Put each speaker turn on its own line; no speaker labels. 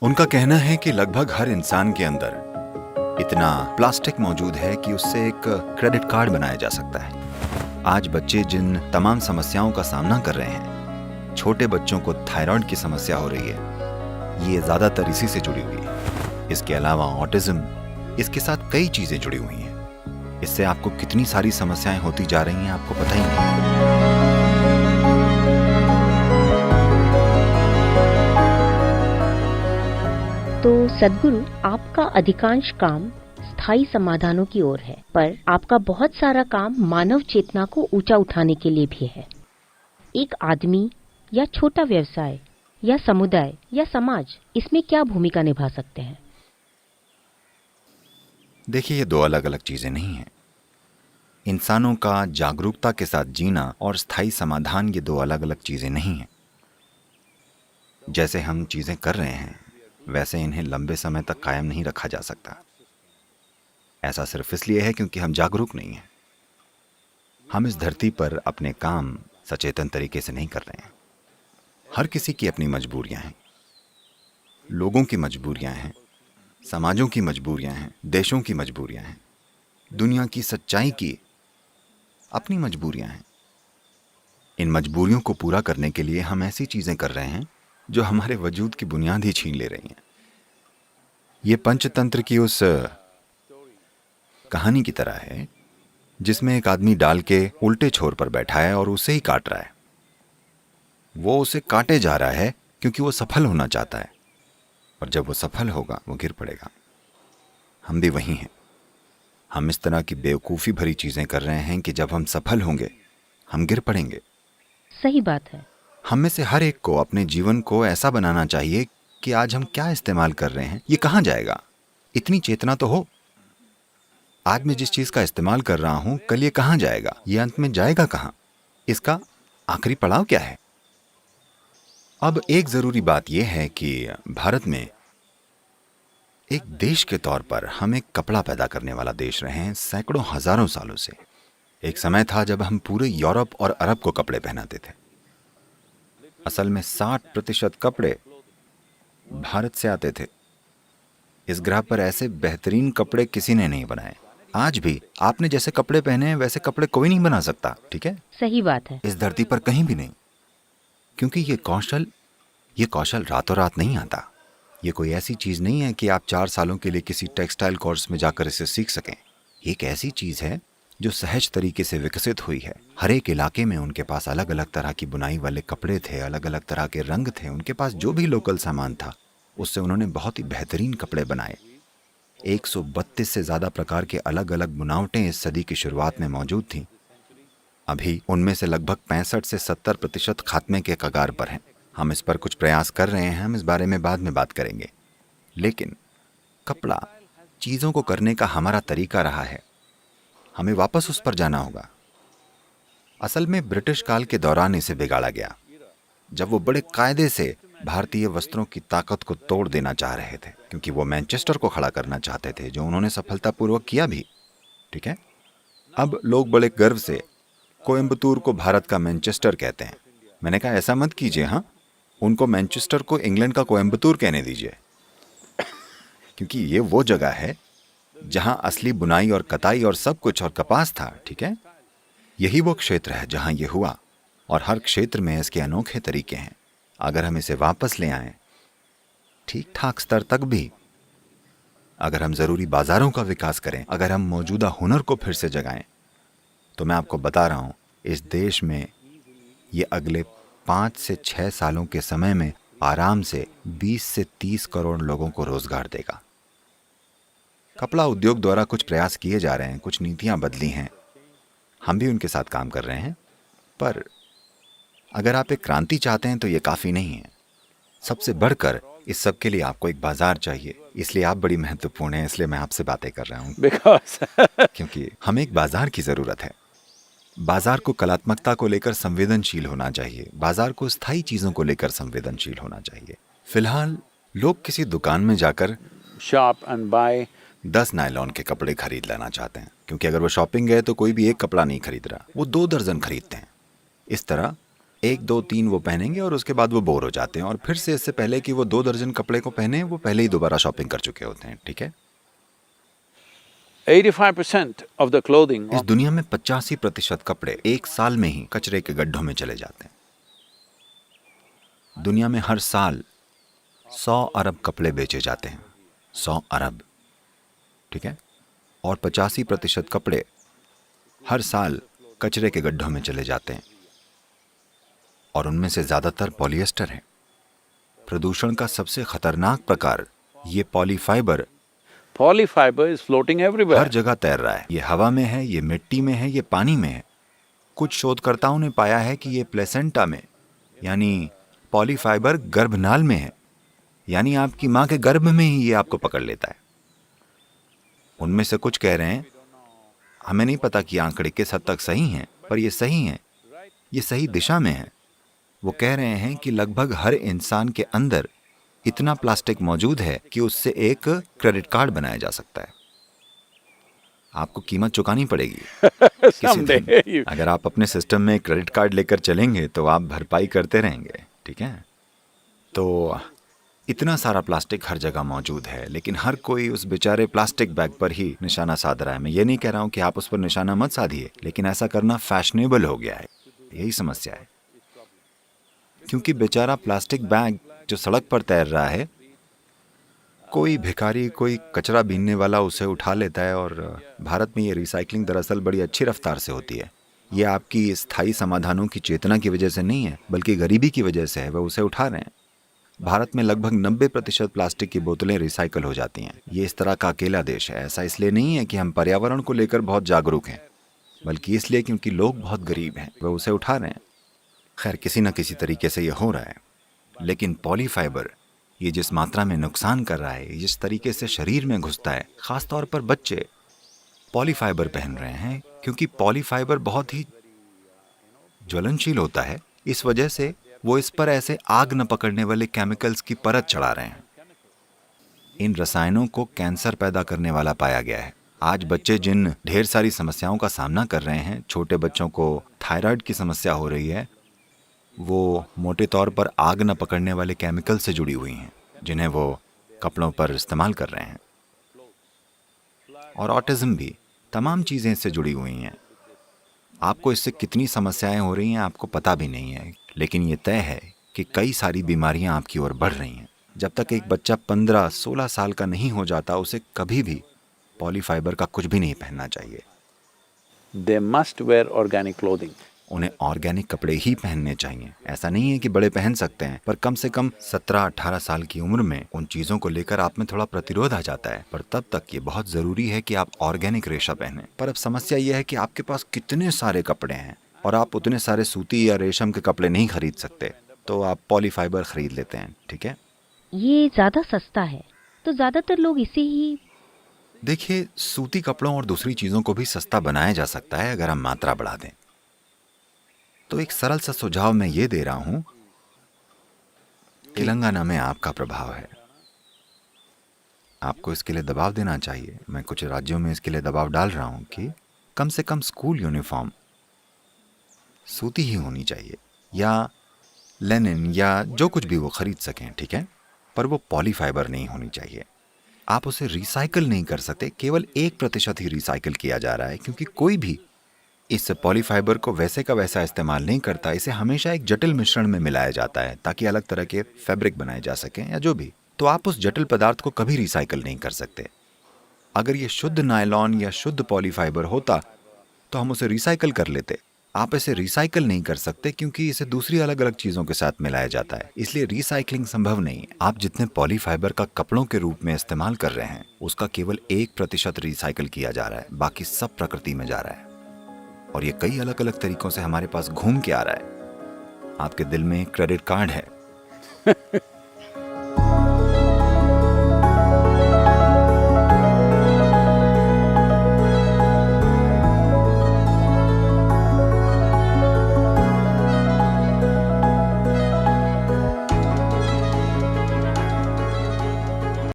उनका कहना है कि लगभग हर इंसान के अंदर इतना प्लास्टिक मौजूद है कि उससे एक क्रेडिट कार्ड बनाया जा सकता है। आज बच्चे जिन तमाम समस्याओं का सामना कर रहे हैं, छोटे बच्चों को थायराइड की समस्या हो रही है, ये ज्यादातर इसी से जुड़ी हुई है। इसके अलावा ऑटिज्म, इसके साथ कई चीजें जुड़ी हुई हैं। इससे आपको कितनी सारी समस्याएं होती जा रही हैं, आपको पता ही नहीं।
तो सद्गुरु, आपका अधिकांश काम स्थायी समाधानों की ओर है, पर आपका बहुत सारा काम मानव चेतना को ऊंचा उठाने के लिए भी है। एक आदमी या छोटा व्यवसाय या समुदाय या समाज इसमें क्या भूमिका निभा सकते हैं?
देखिए, ये दो अलग अलग चीजें नहीं हैं। इंसानों का जागरूकता के साथ जीना और स्थायी समाधान, ये दो अलग अलग चीजें नहीं हैं। जैसे हम चीजें कर रहे हैं, वैसे इन्हें लंबे समय तक कायम नहीं रखा जा सकता। ऐसा सिर्फ इसलिए है क्योंकि हम जागरूक नहीं हैं। हम इस धरती पर अपने काम सचेतन तरीके से नहीं कर रहे हैं। हर किसी की अपनी मजबूरियां हैं, लोगों की मजबूरियां हैं, समाजों की मजबूरियां हैं, देशों की मजबूरियां हैं, दुनिया की सच्चाई की अपनी मजबूरियां हैं। इन मजबूरियों को पूरा करने के लिए हम ऐसी चीजें कर रहे हैं जो हमारे वजूद की बुनियाद ही छीन ले रही हैं। ये पंचतंत्र की उस कहानी की तरह है जिसमें एक आदमी डाल के उल्टे छोर पर बैठा है और उसे ही काट रहा है। वो उसे काटे जा रहा है क्योंकि वो सफल होना चाहता है, और जब वो सफल होगा वो गिर पड़ेगा। हम भी वही हैं। हम इस तरह की बेवकूफ़ी भरी चीजें कर रहे हैं कि जब हम सफल होंगे हम गिर पड़ेंगे।
सही बात है।
हम में से हर एक को अपने जीवन को ऐसा बनाना चाहिए कि आज हम क्या इस्तेमाल कर रहे हैं, ये कहाँ जाएगा। इतनी चेतना तो हो। आज मैं जिस चीज का इस्तेमाल कर रहा हूं, कल ये कहाँ जाएगा, ये अंत में जाएगा कहाँ, इसका आखिरी पड़ाव क्या है। अब एक जरूरी बात यह है कि भारत में एक देश के तौर पर हम एक कपड़ा पैदा करने वाला देश रहे हैं सैकड़ों हजारों सालों से। एक समय था जब हम पूरे यूरोप और अरब को कपड़े पहनाते थे। असल में 60% कपड़े भारत से आते थे। इस ग्रह पर ऐसे बेहतरीन कपड़े किसी ने नहीं बनाए। आज भी आपने जैसे कपड़े पहने हैं वैसे कपड़े कोई नहीं बना सकता, ठीक है?
सही बात है।
इस धरती पर कहीं भी नहीं, क्योंकि ये कौशल रातों रात नहीं आता। ये कोई ऐसी चीज नहीं है कि आप 4 सालों के लिए किसी टेक्सटाइल कोर्स में जाकर इसे सीख सकें। ये एक ऐसी चीज है जो सहज तरीके से विकसित हुई है। हर एक इलाके में उनके पास अलग अलग तरह की बुनाई वाले कपड़े थे, अलग अलग तरह के रंग थे। उनके पास जो भी लोकल सामान था उससे उन्होंने बहुत ही बेहतरीन कपड़े बनाए। 132 से ज्यादा प्रकार के अलग अलग बुनावटें इस सदी की शुरुआत में मौजूद थीं। अभी उनमें से लगभग 65 से 70% खात्मे के कगार पर हैं। हम इस पर कुछ प्रयास कर रहे हैं, हम इस बारे में बाद में बात करेंगे। लेकिन कपड़ा चीजों को करने का हमारा तरीका रहा है। हमें वापस उस पर जाना होगा। असल में ब्रिटिश काल के दौरान इसे बिगाड़ा गया, जब वो बड़े कायदे से भारतीय वस्त्रों की ताकत को तोड़ देना चाह रहे थे, क्योंकि वो मैनचेस्टर को खड़ा करना चाहते थे, जो उन्होंने सफलतापूर्वक किया भी, ठीक है? अब लोग बड़े गर्व से कोयम्बतूर को भारत का मैनचेस्टर कहते हैं। मैंने कहा ऐसा मत कीजिए, हाँ, उनको मैनचेस्टर को इंग्लैंड का कोयम्बतूर कहने दीजिए, क्योंकि ये वो जगह है जहां असली बुनाई और कताई और सब कुछ और कपास था, ठीक है? यही वो क्षेत्र है जहां ये हुआ, और हर क्षेत्र में इसके अनोखे तरीके हैं। अगर हम इसे वापस ले आएं, ठीक ठाक स्तर तक भी, अगर हम जरूरी बाजारों का विकास करें, अगर हम मौजूदा हुनर को फिर से जगाएं, तो मैं आपको बता रहा हूं, इस देश में ये अगले 5 से 6 सालों के समय में आराम से 20 से 30 करोड़ लोगों को रोजगार देगा। कपड़ा उद्योग द्वारा कुछ प्रयास किए जा रहे हैं, कुछ नीतियां बदली हैं, हम भी उनके साथ काम कर रहे हैं। पर अगर आप एक क्रांति चाहते हैं तो ये काफी नहीं है। सबसे बढ़कर इस सब के लिए आपको एक बाजार चाहिए। इसलिए आप बड़ी महत्वपूर्ण हैं, इसलिए मैं आपसे बातें कर रहा हूँ। क्योंकि हमें एक बाजार की जरूरत है। बाजार को कलात्मकता को लेकर संवेदनशील होना चाहिए। बाजार को स्थायी चीजों को लेकर संवेदनशील होना चाहिए। फिलहाल लोग किसी दुकान में जाकर
shop and buy
10 नायलॉन के कपड़े खरीद लेना चाहते हैं, क्योंकि अगर वो शॉपिंग गए तो कोई भी एक कपड़ा नहीं खरीद रहा, वो 2 दर्जन खरीदते हैं। इस तरह 1 2 3 वो पहनेंगे और उसके बाद वो बोर हो जाते हैं और फिर से इससे पहले कि वो 2 दर्जन कपड़े को पहने वो पहले ही दोबारा शॉपिंग कर चुके होते हैं, ठीक है।
85% of the clothing
इस दुनिया में 85% कपड़े 1 साल में ही कचरे के गड्ढों में चले जाते हैं। दुनिया में हर साल 100 अरब कपड़े बेचे जाते हैं, 100 अरब, ठीक है। और 85% कपड़े हर साल कचरे के गड्ढों में चले जाते हैं और उनमें से ज्यादातर पॉलिएस्टर है। प्रदूषण का सबसे खतरनाक प्रकार ये पॉलीफाइबर
polyfiber is floating everywhere.
हर जगह तैर रहा है। ये हवा में है, ये मिट्टी में है, ये पानी में है। कुछ शोधकर्ताओं ने पाया है कि ये प्लेसेंटा में यानी पॉलीफाइबर गर्भनाल में है, यानी आपकी माँ के गर्भ में ही ये आपको पकड़ लेता है। उनमें से कुछ कह रहे हैं, हमें नहीं पता कि आंकड़े किस हद तक सही हैं, पर ये सही हैं, ये सही दिशा में है। वो कह रहे हैं कि लगभग हर इंसान के अंदर इतना प्लास्टिक मौजूद है कि उससे एक क्रेडिट कार्ड बनाया जा सकता है। आपको कीमत चुकानी पड़ेगी किसी
Someday
दिन।
you-
अगर आप अपने सिस्टम में क्रेडिट कार्ड लेकर चलेंगे तो आप भरपाई करते रहेंगे, ठीक है। तो इतना सारा प्लास्टिक हर जगह मौजूद है, लेकिन हर कोई उस बेचारे प्लास्टिक बैग पर ही निशाना साध रहा है। मैं ये नहीं कह रहा हूं कि आप उस पर निशाना मत साधिए, लेकिन ऐसा करना फैशनेबल हो गया है। यही समस्या है, क्योंकि बेचारा प्लास्टिक बैग जो सड़क पर तैर रहा है, कोई भिखारी, कोई कचरा बीनने वाला उसे उठा लेता है। और भारत में ये रिसाइकलिंग दरअसल बड़ी अच्छी रफ्तार से होती है। ये आपकी स्थायी समाधानों की चेतना की वजह से नहीं है, बल्कि गरीबी की वजह से है। वह उसे उठा रहे हैं। भारत में लगभग 90% प्लास्टिक की बोतलें रिसाइकल हो जाती हैं। ये इस तरह का अकेला देश है। ऐसा इसलिए नहीं है कि हम पर्यावरण को लेकर बहुत जागरूक हैं, बल्कि इसलिए क्योंकि लोग बहुत गरीब हैं, वह उसे उठा रहे हैं। खैर, किसी न किसी तरीके से ये हो रहा है। लेकिन पॉलीफाइबर ये जिस मात्रा में नुकसान कर रहा है, जिस तरीके से शरीर में घुसता है, खासतौर पर बच्चे पॉलीफाइबर पहन रहे हैं, क्योंकि पॉलीफाइबर बहुत ही ज्वलनशील होता है। इस वजह से वो इस पर ऐसे आग न पकड़ने वाले केमिकल्स की परत चढ़ा रहे हैं। इन रसायनों को कैंसर पैदा करने वाला पाया गया है। आज बच्चे जिन ढेर सारी समस्याओं का सामना कर रहे हैं, छोटे बच्चों को थायराइड की समस्या हो रही है, वो मोटे तौर पर आग न पकड़ने वाले केमिकल से जुड़ी हुई हैं, जिन्हें वो कपड़ों पर इस्तेमाल कर रहे हैं। और ऑटिज्म भी, तमाम चीज़ें इससे जुड़ी हुई हैं। आपको इससे कितनी समस्याएं हो रही हैं आपको पता भी नहीं है, लेकिन ये तय है कि कई सारी बीमारियां आपकी ओर बढ़ रही हैं। जब तक एक बच्चा 15-16 साल का नहीं हो जाता, उसे कभी भी पॉलीफाइबर का कुछ भी नहीं पहनना चाहिए।
They must wear organic clothing.
उन्हें ऑर्गेनिक कपड़े ही पहनने चाहिए। ऐसा नहीं है कि बड़े पहन सकते हैं, पर कम से कम 17-18 साल की उम्र में उन चीज़ों को लेकर आप में थोड़ा प्रतिरोध आ जाता है। पर तब तक ये बहुत ज़रूरी है कि आप ऑर्गेनिक रेशा पहनें। पर अब समस्या ये है कि आपके पास कितने सारे कपड़े हैं और आप उतने सारे सूती या रेशम के कपड़े नहीं खरीद सकते, तो आप पॉलीफाइबर खरीद लेते हैं, ठीक है।
ये ज्यादा सस्ता है, तो ज्यादातर लोग इसे ही।
देखिए, सूती कपड़ों और दूसरी चीज़ों को भी सस्ता बनाया जा सकता है अगर हम मात्रा बढ़ा दें। तो एक सरल सा सुझाव मैं ये दे रहा हूं। तेलंगाना में आपका प्रभाव है, आपको इसके लिए दबाव देना चाहिए। मैं कुछ राज्यों में इसके लिए दबाव डाल रहा हूं कि कम से कम स्कूल यूनिफॉर्म सूती ही होनी चाहिए, या लेनिन, या जो कुछ भी वो खरीद सकें, ठीक है। पर वो पॉलीफाइबर नहीं होनी चाहिए। आप उसे रिसाइकल नहीं कर सकते। केवल 1% ही रिसाइकल किया जा रहा है, क्योंकि कोई भी इस पॉलीफाइबर को वैसे का वैसा इस्तेमाल नहीं करता। इसे हमेशा एक जटिल मिश्रण में मिलाया जाता है ताकि अलग तरह के फैब्रिक बनाए जा सकें या जो भी। तो आप उस जटिल पदार्थ को कभी रिसाइकल नहीं कर सकते। अगर ये शुद्ध नायलॉन या शुद्ध पॉलीफाइबर होता तो हम उसे रिसाइकल कर लेते। आप इसे रिसाइकल नहीं कर सकते क्योंकि इसे दूसरी अलग अलग चीज़ों के साथ मिलाया जाता है, इसलिए रिसाइकलिंग संभव नहीं है। आप जितने पॉलीफाइबर का कपड़ों के रूप में इस्तेमाल कर रहे हैं, उसका केवल 1% रिसाइकल किया जा रहा है, बाकी सब प्रकृति में जा रहा है। और ये कई अलग अलग तरीकों से हमारे पास घूम के आ रहा है। आपके दिल में एक क्रेडिट कार्ड है